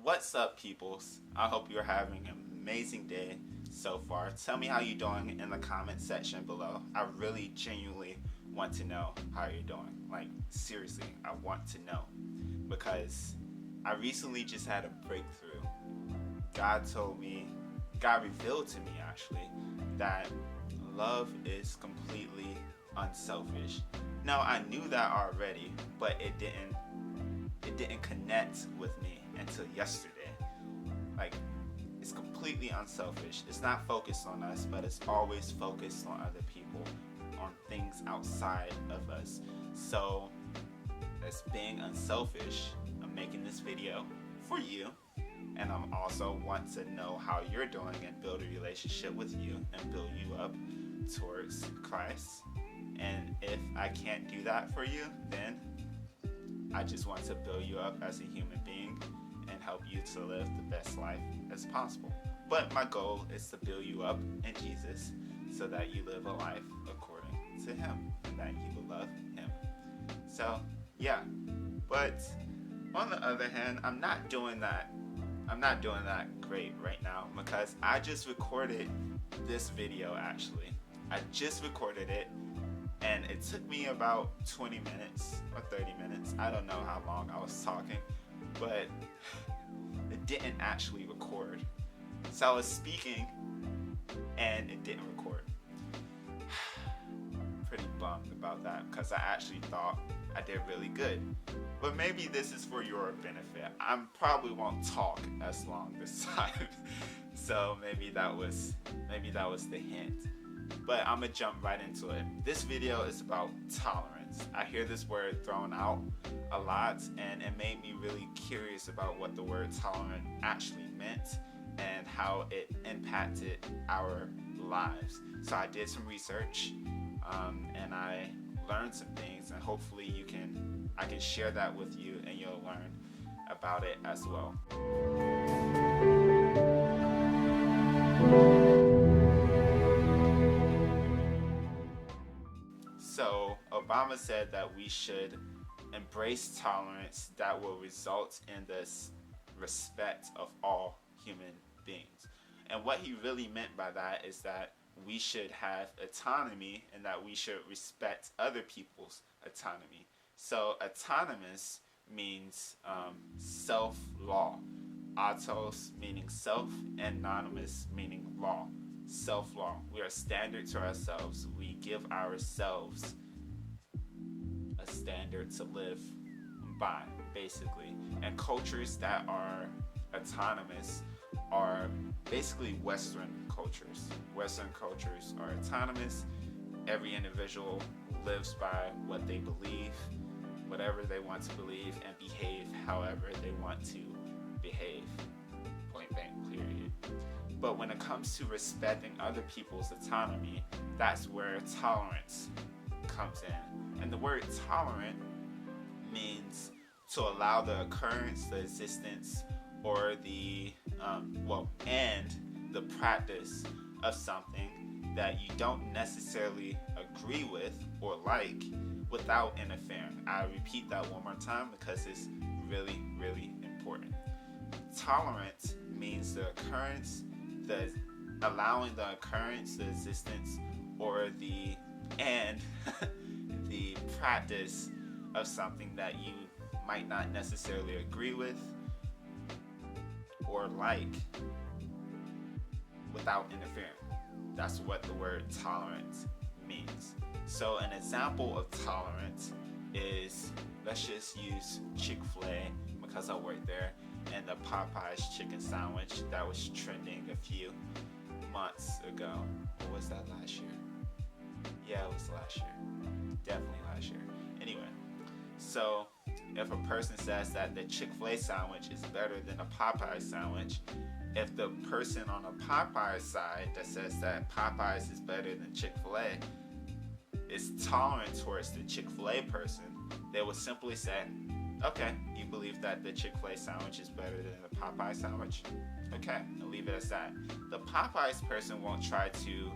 What's up, peoples? I hope you're having an amazing day so far. Tell me how you're doing in the comment section below. I really genuinely want to know how you're doing. Like, seriously, I want to know. Because I recently just had a breakthrough. God revealed to me actually, that love is completely unselfish. Now, I knew that already, but it didn't connect with me until yesterday. Like, it's completely unselfish. It's not focused on us, but it's always focused on other people, on things outside of us. So, as being unselfish, I'm making this video for you, and I'm also want to know how you're doing and build a relationship with you and build you up towards Christ. And if I can't do that for you, then I just want to build you up as a human being and help you to live the best life as possible. But my goal is to build you up in Jesus so that you live a life according to Him and that you will love Him. So, yeah. But on the other hand, I'm not doing that great right now because I just recorded this video actually. I just recorded it. And it took me about 20 minutes or 30 minutes. I don't know how long I was talking, but it didn't actually record. So I was speaking and it didn't record. Pretty bummed about that because I actually thought I did really good. But maybe this is for your benefit. I probably won't talk as long this time. So maybe that was the hint. But I'm gonna jump right into it. This video is about tolerance. I hear this word thrown out a lot, and it made me really curious about what the word tolerant actually meant and how it impacted our lives. So I did some research, and I learned some things, and hopefully I can share that with you, and you'll learn about it as well. So, Obama said that we should embrace tolerance that will result in the respect of all human beings. And what he really meant by that is that we should have autonomy and that we should respect other people's autonomy. So, autonomous means self-law. Autos meaning self, and anonymous meaning law. Self-law. We are standard to ourselves. We give ourselves a standard to live by, basically. And cultures that are autonomous are basically Western cultures. Western cultures are autonomous. Every individual lives by what they believe, whatever they want to believe, and behave however they want to behave. Point blank, period. But when it comes to respecting other people's autonomy, that's where tolerance comes in. And the word tolerant means to allow the occurrence, the existence, or and the practice of something that you don't necessarily agree with or like without interfering. I'll repeat that one more time because it's really, really important. Tolerant means the occurrence, allowing the occurrence, the existence, or the practice of something that you might not necessarily agree with or like without interfering. That's what the word tolerant means. So an example of tolerance is, let's just use Chick-fil-A because I work there, and the Popeyes chicken sandwich that was trending a few months ago. Or was that last year? Yeah, it was last year. Definitely last year. Anyway, so if a person says that the Chick-fil-A sandwich is better than a Popeyes sandwich, if the person on the Popeyes side that says that Popeyes is better than Chick-fil-A is tolerant towards the Chick-fil-A person, they will simply say, okay, you believe that the Chick-fil-A sandwich is better than the Popeyes sandwich? Okay, I'll leave it as that. The Popeyes person won't try to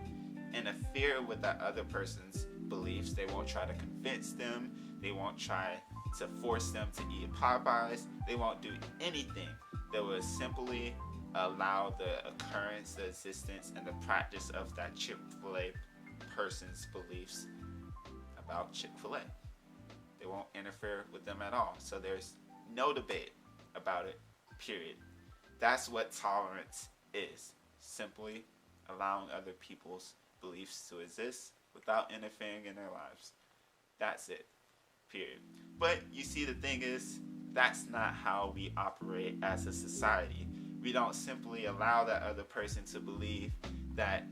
interfere with that other person's beliefs. They won't try to convince them. They won't try to force them to eat Popeyes. They won't do anything They will simply allow the occurrence, the existence, and the practice of that Chick-fil-A person's beliefs about Chick-fil-A. They won't interfere with them at all. So there's no debate about it, period. That's what tolerance is. Simply allowing other people's beliefs to exist without interfering in their lives. That's it, period. But you see, the thing is, that's not how we operate as a society. We don't simply allow that other person to believe that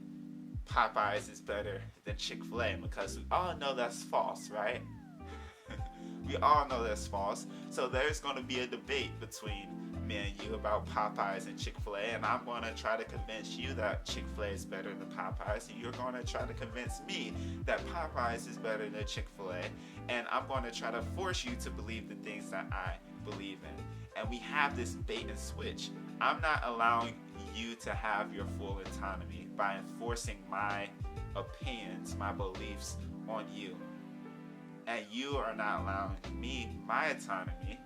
Popeyes is better than Chick-fil-A, because we all know that's false, right? We all know that's false. So there's going to be a debate between me and you about Popeyes and Chick-fil-A, and I'm going to try to convince you that Chick-fil-A is better than Popeyes, and you're going to try to convince me that Popeyes is better than Chick-fil-A, and I'm going to try to force you to believe the things that I believe in. And we have this bait and switch. I'm not allowing you to have your full autonomy by enforcing my opinions, my beliefs on you. And you are not allowing me my autonomy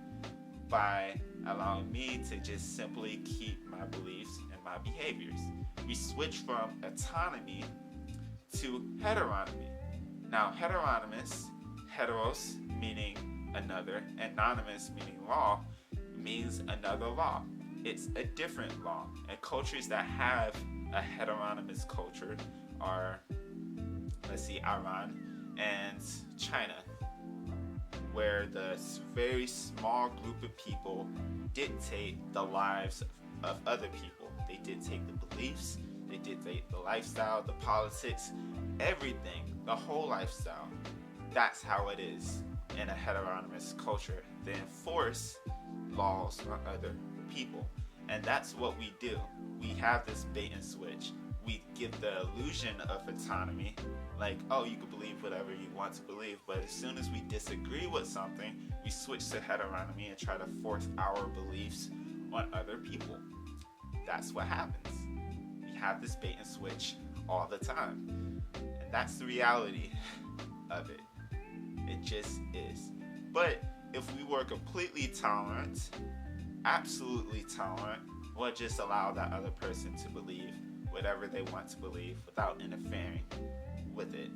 by allowing me to just simply keep my beliefs and my behaviors. We switch from autonomy to heteronomy. Now, heteronymous, heteros meaning another, anonymous meaning law, means another law. It's a different law. And cultures that have a heteronymous culture are, Iran and China, where the very small group of people dictate the lives of other people. They dictate the beliefs, they dictate the lifestyle, the politics, everything, the whole lifestyle. That's how it is in a heteronymous culture. They enforce laws on other people. And that's what we do. We have this bait and switch. We give the illusion of autonomy, like, oh, you can believe whatever you want to believe, but as soon as we disagree with something, we switch to heteronomy and try to force our beliefs on other people. That's what happens. We have this bait and switch all the time. And that's the reality of it. It just is. But if we were completely tolerant, absolutely tolerant, we'll just allow that other person to believe whatever they want to believe without interfering with it.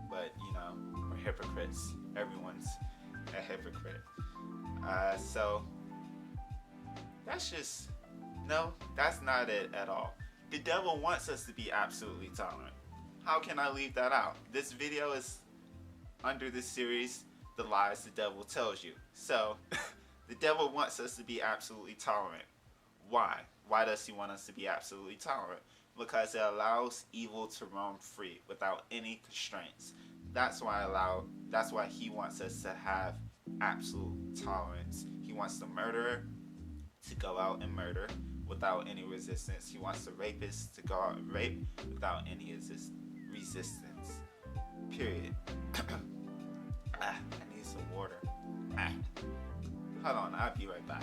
But, we're hypocrites. Everyone's a hypocrite. So, that's not it at all. The devil wants us to be absolutely tolerant. How can I leave that out? This video is under this series, The Lies the Devil Tells You. So, the devil wants us to be absolutely tolerant. Why? Why does he want us to be absolutely tolerant? Because it allows evil to roam free without any constraints. That's why he wants us to have absolute tolerance. He wants the murderer to go out and murder without any resistance. He wants the rapist to go out and rape without any resistance. Period. I need some water. Hold on, I'll be right back.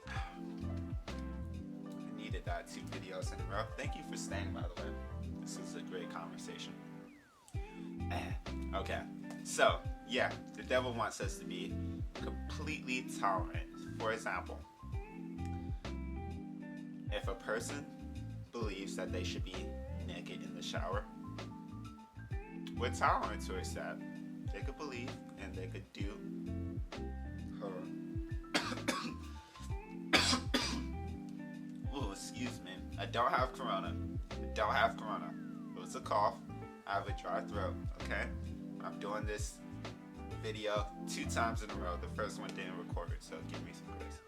I needed that 2 videos in a row. Thank you for staying, by the way. This is a great conversation. Okay, so, yeah, the devil wants us to be completely tolerant. For example, if a person believes that they should be naked in the shower, we're tolerant towards that. They could believe and they could do. Oh, excuse me. I don't have corona. It was a cough. I have a dry throat, okay? I'm doing this video 2 times in a row. The first one didn't record it, so give me some grace.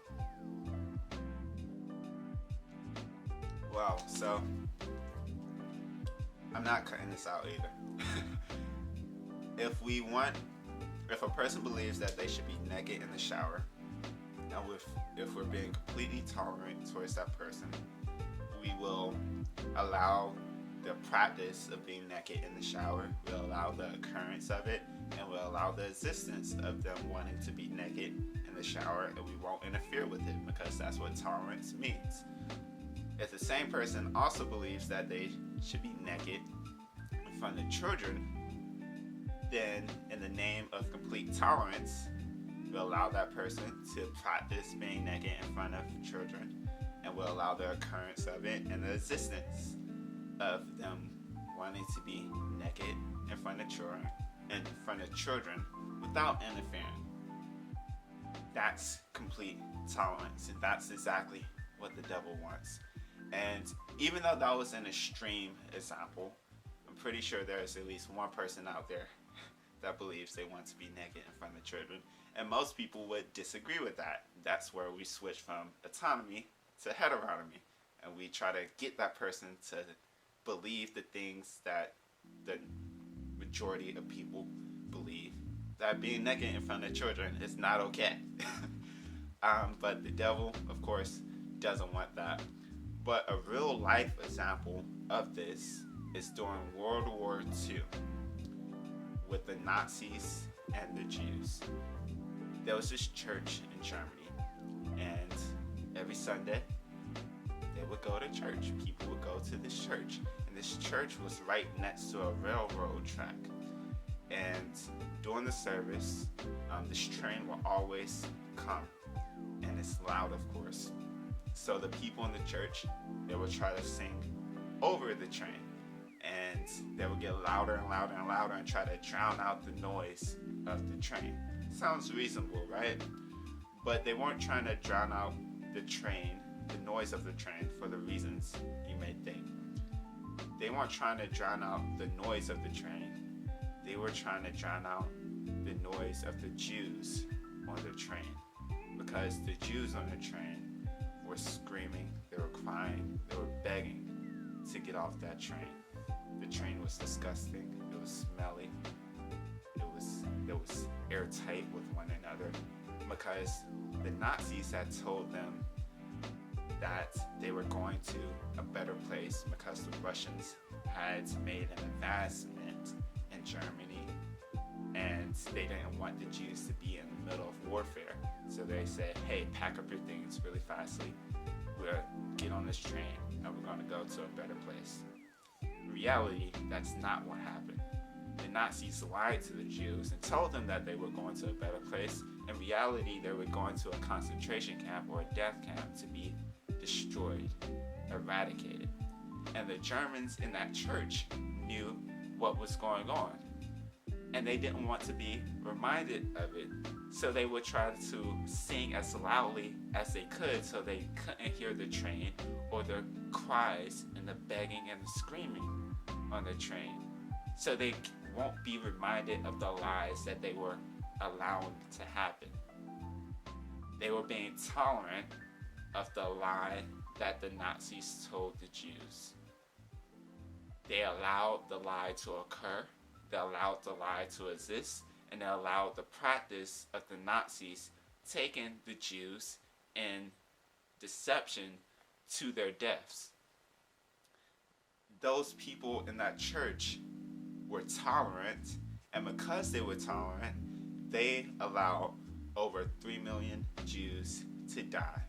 Wow, so I'm not cutting this out either. If a person believes that they should be naked in the shower, and if we're being completely tolerant towards that person, we will allow the practice of being naked in the shower, we'll allow the occurrence of it, and we'll allow the existence of them wanting to be naked in in the shower and we won't interfere with it, because that's what tolerance means. If the same person also believes that they should be naked in front of children, then in the name of complete tolerance, we allow that person to practice being naked in front of children, and will allow the occurrence of it and the existence of them wanting to be naked in front of children without interfering. That's complete tolerance, and that's exactly what the devil wants. And even though that was an extreme example, I'm pretty sure there's at least one person out there that believes they want to be naked in front of children, and most people would disagree with that. That's where we switch from autonomy to heteronomy, and we try to get that person to believe the things that the majority of people believe, that being naked in front of children is not okay. But the devil, of course, doesn't want that. But a real life example of this is during World War II with the Nazis and the Jews. There was this church in Germany, and every Sunday they would go to church. People would go to this church, and this church was right next to a railroad track. And during the service, this train will always come, and it's loud, of course. So the people in the church, they would try to sing over the train, and they would get louder and louder and louder and try to drown out the noise of the train. Sounds reasonable, right? But they weren't trying to drown out the train, the noise of the train, for the reasons you may think. They weren't trying to drown out the noise of the train. They were trying to drown out the noise of the Jews on the train, because the Jews on the train were screaming, they were crying, they were begging to get off that train. The train was disgusting, it was smelly, it was airtight with one another, because the Nazis had told them that they were going to a better place, because the Russians had made an advancement in Germany, and they didn't want the Jews to be in the middle of warfare. So they said, hey, pack up your things really fastly. We'll get on this train and we're going to go to a better place. In reality, that's not what happened. The Nazis lied to the Jews and told them that they were going to a better place. In reality, they were going to a concentration camp or a death camp to be destroyed, eradicated. And the Germans in that church knew what was going on, and they didn't want to be reminded of it, so they would try to sing as loudly as they could so they couldn't hear the train or the cries and the begging and the screaming on the train, so they won't be reminded of the lies that they were allowing to happen. They were being tolerant of the lie that the Nazis told the Jews. They allowed the lie to occur, they allowed the lie to exist, and they allowed the practice of the Nazis taking the Jews in deception to their deaths. Those people in that church were tolerant, and because they were tolerant, they allowed over 3 million Jews to die.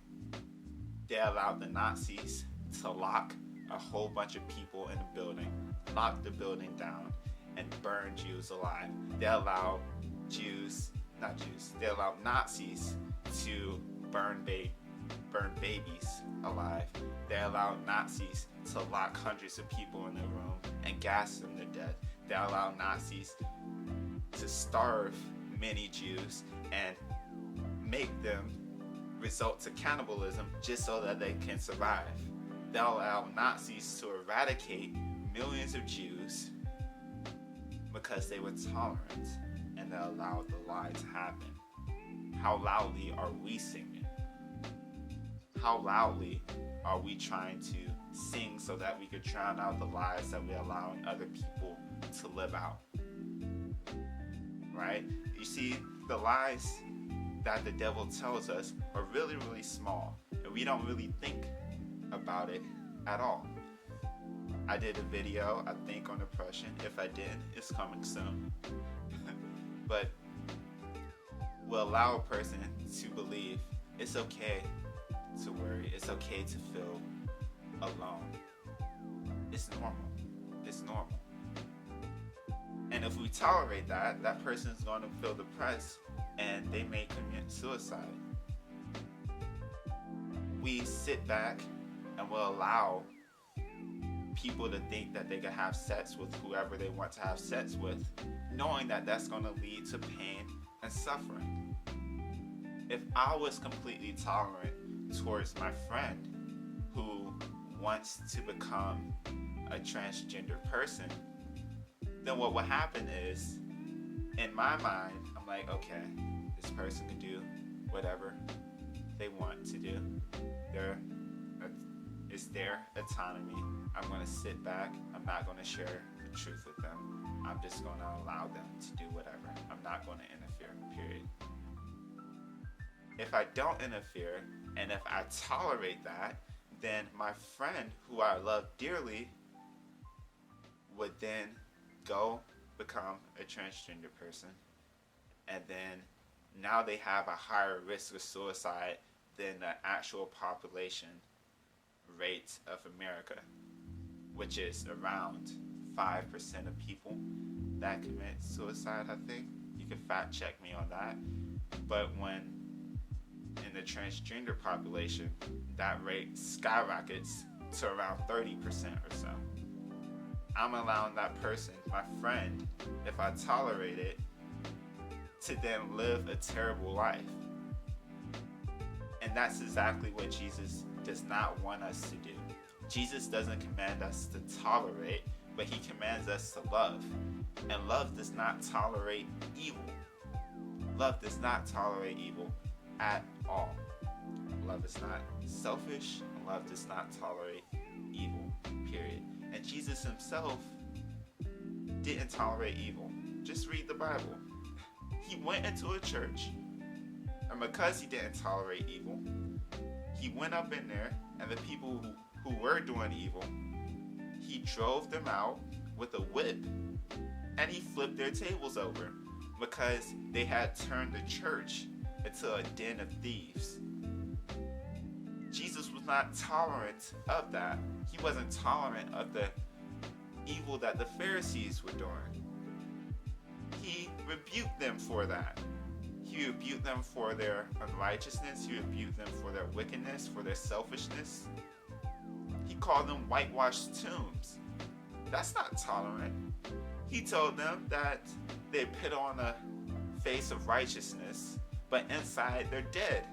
They allowed the Nazis to lock a whole bunch of people in the building, lock the building down, and burn Jews alive. They allowed they allowed Nazis to burn babies alive. They allowed Nazis to lock hundreds of people in a room and gas them to death. They allowed Nazis to starve many Jews and make them resort to cannibalism just so that they can survive. They allowed Nazis to eradicate millions of Jews because they were tolerant, and they allowed the lie to happen. How loudly are we singing? How loudly are we trying to sing so that we could drown out the lies that we're allowing other people to live out? Right? You see, the lies that the devil tells us are really, really small, and we don't really think about it at all. I did a video, I think, on oppression. If I did, it's coming soon. But will allow a person to believe it's okay to worry, it's okay to feel alone. It's normal. It's normal. And if we tolerate that, that person is going to feel depressed and they may commit suicide. We sit back and will allow people to think that they can have sex with whoever they want to have sex with, knowing that that's going to lead to pain and suffering. If I was completely tolerant towards my friend who wants to become a transgender person, then what will happen is, in my mind, I'm like, okay, this person can do whatever they want to do. It's their autonomy. I'm going to sit back. I'm not going to share the truth with them. I'm just going to allow them to do whatever. I'm not going to interfere, period. If I don't interfere, and if I tolerate that, then my friend, who I love dearly, would then go become a transgender person. And then now they have a higher risk of suicide than the actual population rate of America, which is around 5% of people that commit suicide, I think. You can fact check me on that. But when in the transgender population, that rate skyrockets to around 30% or so. I'm allowing that person, my friend, if I tolerate it, to then live a terrible life. And that's exactly what Jesus does not want us to do. Jesus doesn't command us to tolerate, but he commands us to love. And love does not tolerate evil. Love does not tolerate evil at all. Love is not selfish, and love does not tolerate evil, period. And Jesus himself didn't tolerate evil. Just read the Bible. He went into a church, and because he didn't tolerate evil, he went up in there, and the people who were doing evil, he drove them out with a whip, and he flipped their tables over because they had turned the church into a den of thieves. Jesus was not tolerant of that. He wasn't tolerant of the evil that the Pharisees were doing. He rebuked them for that. He rebuked them for their unrighteousness. He rebuked them for their wickedness, for their selfishness. He called them whitewashed tombs. That's not tolerant. He told them that they put on a face of righteousness, but inside they're dead.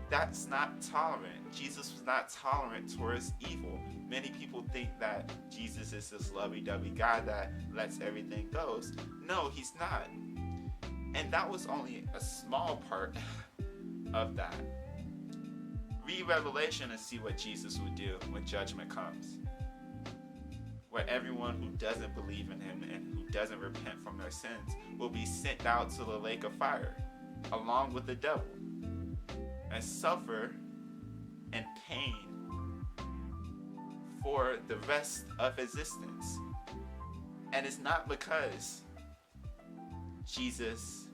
That's not tolerant. Jesus was not tolerant towards evil. Many people think that Jesus is this lovey-dovey guy that lets everything go. No, he's not. And that was only a small part of that. Read Revelation and see what Jesus would do when judgment comes. Where everyone who doesn't believe in him and who doesn't repent from their sins will be sent out to the lake of fire, along with the devil, and suffer in pain for the rest of existence. And it's not because Jesus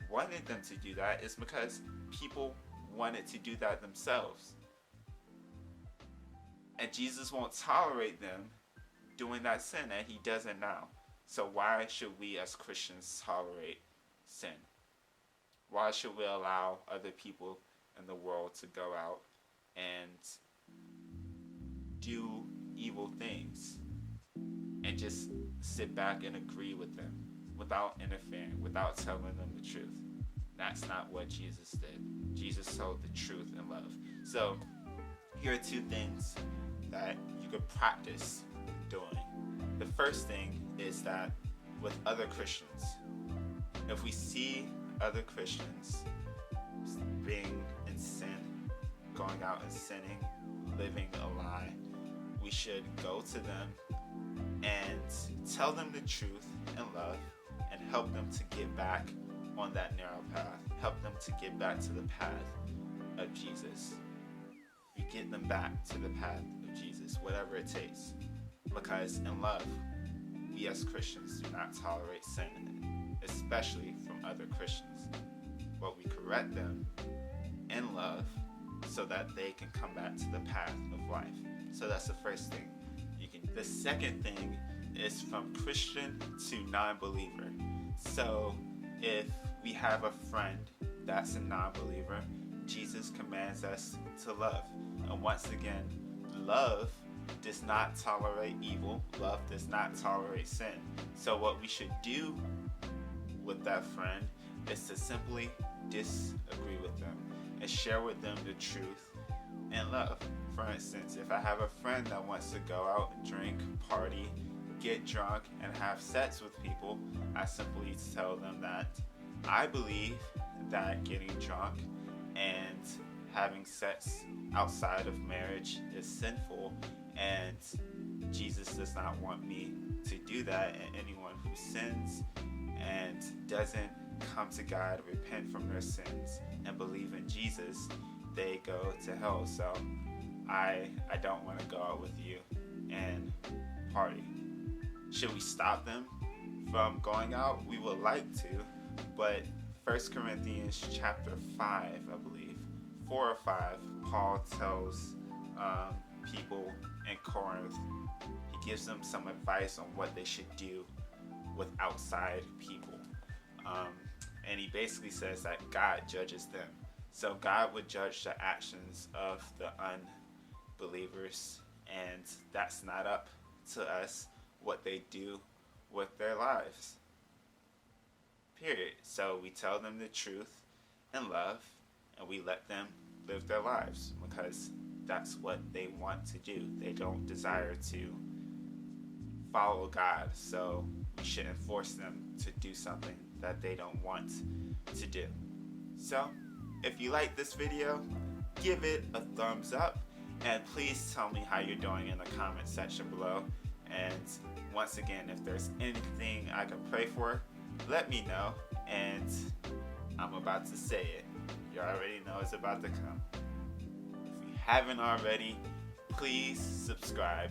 wanted them to do that, it's because people wanted to do that themselves. And Jesus won't tolerate them doing that sin, and he doesn't now. So why should we as Christians tolerate sin? Why should we allow other people in the world to go out and do evil things and just sit back and agree with them without interfering, without telling them the truth? That's not what Jesus did. Jesus told the truth in love. So here are two things that you could practice doing. The first thing is that with other Christians, if we see other Christians being in sin, going out and sinning, living a lie, we should go to them and tell them the truth in love and help them to get back on that narrow path. Help them to get back to the path of Jesus. We get them back to the path of Jesus, whatever it takes. Because in love, we as Christians do not tolerate sin, especially from other Christians. but we correct them in love so that they can come back to the path of life. So that's the first thing. The second thing is from Christian to non-believer. So if we have a friend that's a non-believer, Jesus commands us to love. And once again, love does not tolerate evil. Love does not tolerate sin. So what we should do with that friend is to simply disagree with them and share with them the truth in love. For instance, if I have a friend that wants to go out and drink, party, get drunk, and have sex with people, I simply tell them that I believe that getting drunk and having sex outside of marriage is sinful, and Jesus does not want me to do that, and anyone who sins and doesn't come to God, repent from their sins, and believe in Jesus, they go to hell. So I don't want to go out with you and party. Should we stop them from going out? We would like to, but 1 Corinthians chapter 5, I believe, 4 or 5, Paul tells people in Corinth, he gives them some advice on what they should do with outside people. And he basically says that God judges them. So God would judge the actions of the unbelievers, and that's not up to us what they do with their lives. Period. So we tell them the truth in love, and we let them live their lives because that's what they want to do. They don't desire to follow God, so we shouldn't force them to do something that they don't want to do. So if you like this video, give it a thumbs up, and please tell me how you're doing in the comment section below. And once again, if there's anything I can pray for, let me know, and I'm about to say it. You already know it's about to come. If you haven't already, please subscribe.